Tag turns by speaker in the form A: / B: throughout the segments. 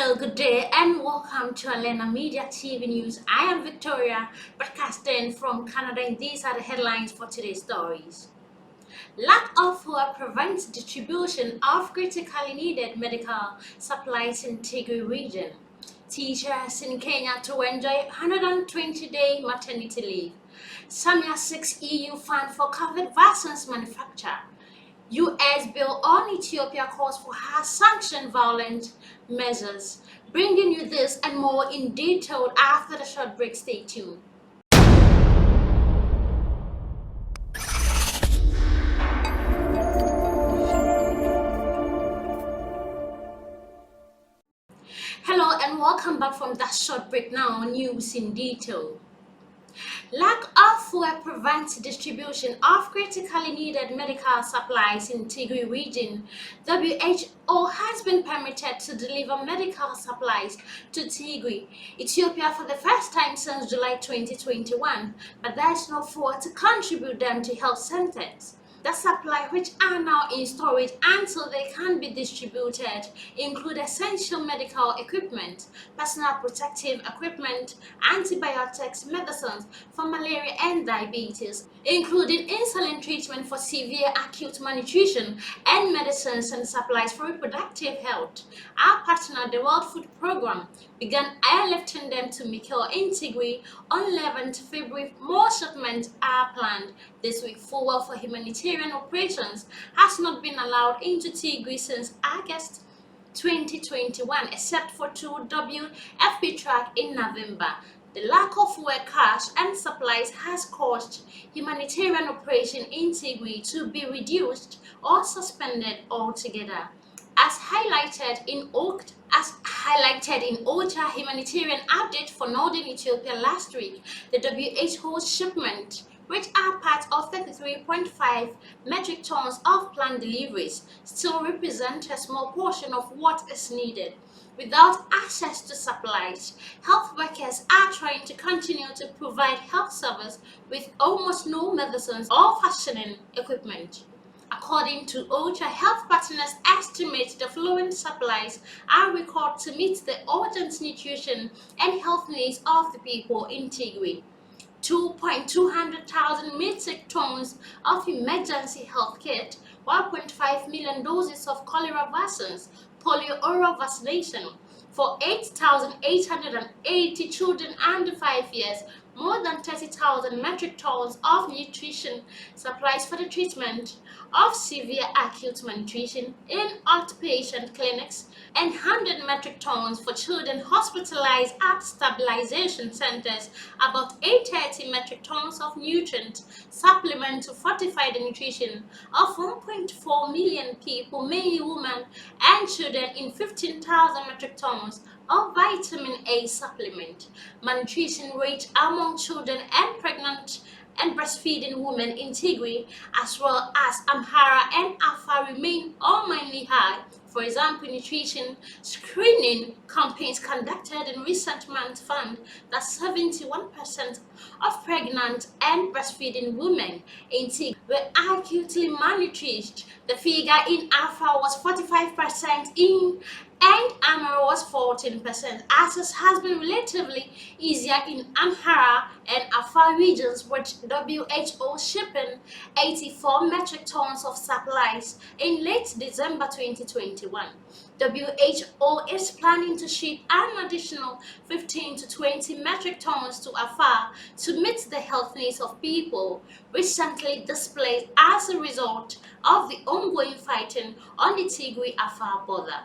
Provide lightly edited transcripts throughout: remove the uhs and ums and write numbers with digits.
A: Hello, good day, and welcome to Alena Media TV News. I am Victoria, broadcasting from Canada, and these are the headlines for today's stories. Lack of fuel prevents distribution of critically needed medical supplies in Tigray region. Teachers in Kenya to enjoy 120-day maternity leave. Samia 6 EU fund for COVID vaccines manufacture. US bill on Ethiopia calls for harsh sanction violent measures. Bringing you this and more in detail after the short break. Stay tuned. Hello and welcome back from that short break. Now, news in detail. Lack of fuel prevents distribution of critically needed medical supplies in Tigray region. WHO has been permitted to deliver medical supplies to Tigray, Ethiopia for the first time since July 2021, but there is no fuel to contribute them to health centers. The supply, which are now in storage until they can be distributed, include essential medical equipment, personal protective equipment, antibiotics, medicines for malaria and diabetes, including insulin treatment for severe acute malnutrition, and medicines and supplies for reproductive health. Our partner, the World Food Programme, began airlifting them to Mekelle in Tigray on 11th February. More shipments are planned this week. Fuel for humanitarian operations has not been allowed into Tigray since August 2021, except for two WFP trucks in November. The lack of fuel, cash, and supplies has caused humanitarian operations in Tigray to be reduced or suspended altogether. As highlighted in OCHA humanitarian update for northern Ethiopia last week, the WHO shipment, which are part of 33.5 metric tons of planned deliveries, still represent a small portion of what is needed. Without access to supplies, health workers are trying to continue to provide health service with almost no medicines or functioning equipment. According to OCHA, health partners estimate the flowing supplies are required to meet the urgent nutrition and health needs of the people in Tigray. 2,200,000 metric tons of emergency health kit, 1.5 million doses of cholera vaccines, polio oral vaccination for 8,880 children under 5 years, more than 30,000 metric tons of nutrition supplies for the treatment of severe acute malnutrition in outpatient clinics, and 100 metric tons for children hospitalized at stabilization centers, about 830 metric tons of nutrient supplement to fortify the nutrition of 1.4 million people, mainly women and children, in 15,000 metric tons of vitamin A supplement. Malnutrition rate among children and pregnant and breastfeeding women in Tigray, as well as Amhara and Afar, remain unusually high. For example, nutrition screening campaigns conducted in recent months found that 71% of pregnant and breastfeeding women in Tigray were acutely malnourished. The figure in Afar was 45% and Amhara was 14%. Access has been relatively easier in Amhara and Afar regions, with WHO shipping 84 metric tons of supplies in late December 2021. WHO is planning to ship an additional 15 to 20 metric tons to Afar to meet the health needs of people recently displaced as a result of the ongoing fighting on the Tigray-Afar border.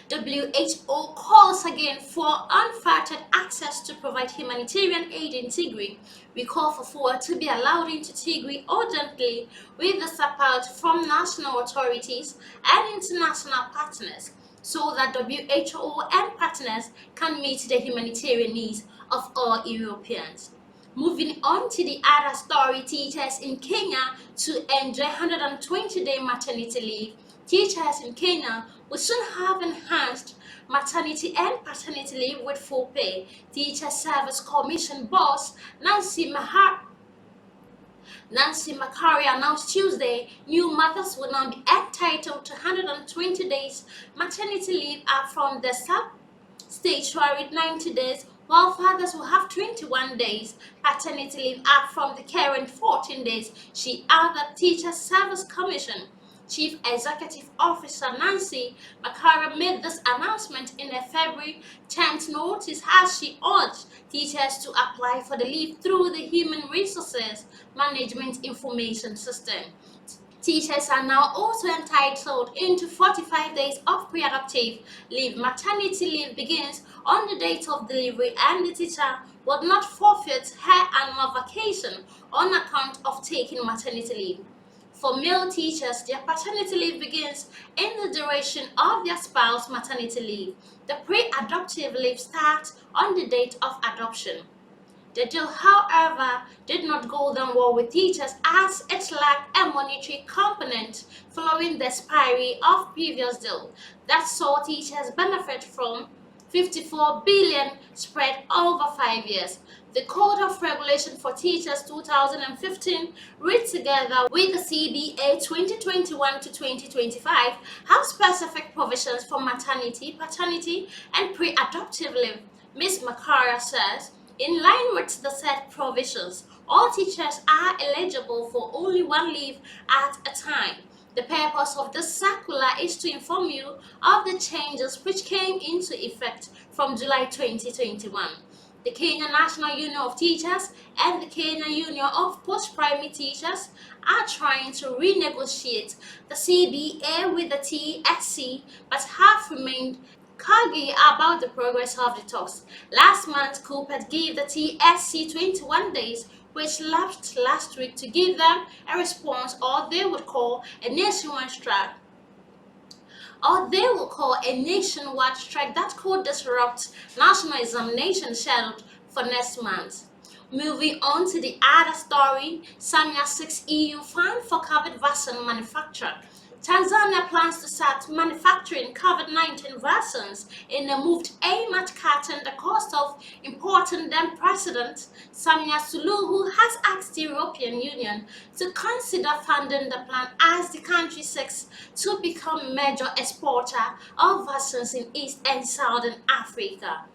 A: WHO calls again for unfettered access to provide humanitarian aid in Tigray. We call for fuel to be allowed into Tigray urgently with the support from national authorities and international partners, so that WHO and partners can meet the humanitarian needs of all Europeans. Moving on to the other story, teachers in Kenya to enjoy 120-day maternity leave. Teachers in Kenya will soon have enhanced maternity and paternity leave with full pay. Teacher Service Commission boss Nancy Nancy Macaria announced Tuesday new mothers will now be entitled to 120 days maternity leave up from the statutory 90 days, while fathers will have 21 days paternity leave up from the current 14 days, she added. Teacher Service Commission Chief Executive Officer Nancy Macaria made this announcement in a February 10th notice as she urged teachers to apply for the leave through the Human Resources Management Information System. Teachers are now also entitled into 45 days of pre-adoptive leave. Maternity leave begins on the date of delivery, and the teacher will not forfeit her annual vacation on account of taking maternity leave. For male teachers, their paternity leave begins in the duration of their spouse maternity leave. The pre-adoptive leave starts on the date of adoption. The deal, however, did not go down well with teachers as it lacked a monetary component following the expiry of previous deal that saw teachers benefit from 54 billion spread over 5 years. The Code of Regulation for Teachers 2015, read together with the CBA 2021 to 2025, have specific provisions for maternity, paternity, and pre-adoptive leave. Ms. Macaria says, in line with the said provisions, all teachers are eligible for only one leave at a time. The purpose of this circular is to inform you of the changes which came into effect from July 2021. The Kenya National Union of Teachers and the Kenya Union of Post-Primary Teachers are trying to renegotiate the CBA with the TSC but have remained Kagi about the progress of the talks. Last month, Kuppet gave the TSC 21 days, which lapsed last week, to give them a response, or they would call a nationwide strike. That could disrupt national examination scheduled for next month. Moving on to the other story, Samia 6 EU fine for COVID vaccine manufacturer. Tanzania plans to start manufacturing COVID-19 vaccines in a move aimed at cutting the cost of importing them. President Samia Suluhu has asked the European Union to consider funding the plan as the country seeks to become a major exporter of vaccines in East and Southern Africa.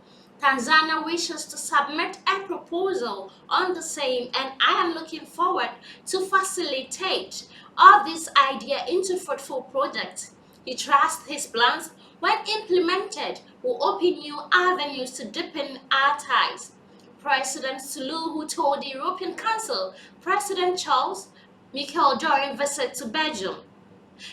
A: Tanzania wishes to submit a proposal on the same, and I am looking forward to facilitate of this idea into fruitful projects. He trusts his plans, when implemented, will open new avenues to deepen our ties. President Suluhu told the European Council President Charles Michel during visit to Belgium.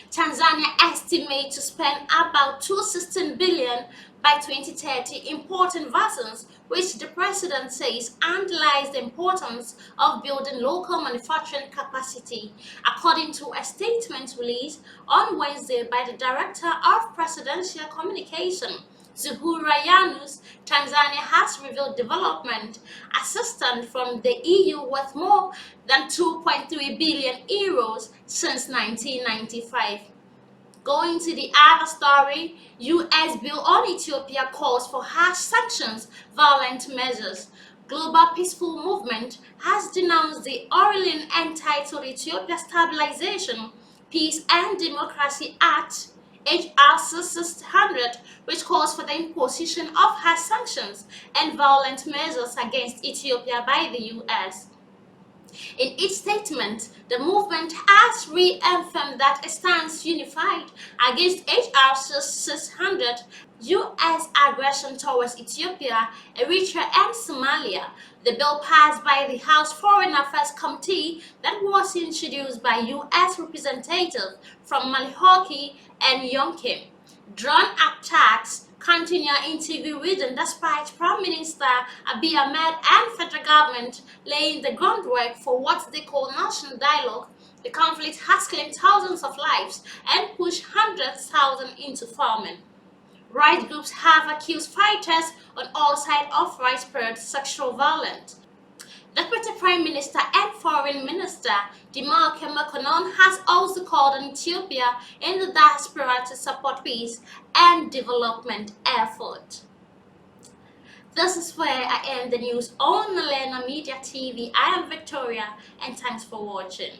A: Tanzania estimates to spend about $216 billion by 2030 importing vaccines, which the president says underlies the importance of building local manufacturing capacity, according to a statement released on Wednesday by the Director of Presidential Communication, Zuhura Yunus. Tanzania has revealed development assistance from the EU worth more than 2.3 billion euros since 1995. Going to the other story, U.S. bill on Ethiopia calls for harsh sanctions, violent measures. Global Peaceful Movement has denounced the orally entitled Ethiopia Stabilization, Peace and Democracy Act, H.R. 600, which calls for the imposition of harsh sanctions and violent measures against Ethiopia by the U.S. In its statement, the movement has reaffirmed that it stands unified against H.R. 600, U.S. aggression towards Ethiopia, Eritrea, and Somalia. The bill passed by the House Foreign Affairs Committee that was introduced by U.S. representatives from Malhoki and Yonkim. Drone attacks continue into the region despite Prime Minister Abiy Ahmed and federal government laying the groundwork for what they call national dialogue. The conflict has claimed thousands of lives and pushed hundreds of thousands into famine. Right groups have accused fighters on all sides of widespread sexual violence. Deputy Prime Minister and Foreign Minister Demarque Mekonnen has also called on Ethiopia in the diaspora to support peace and development efforts. This is where I end the news on Millennium Media TV. I am Victoria, and thanks for watching.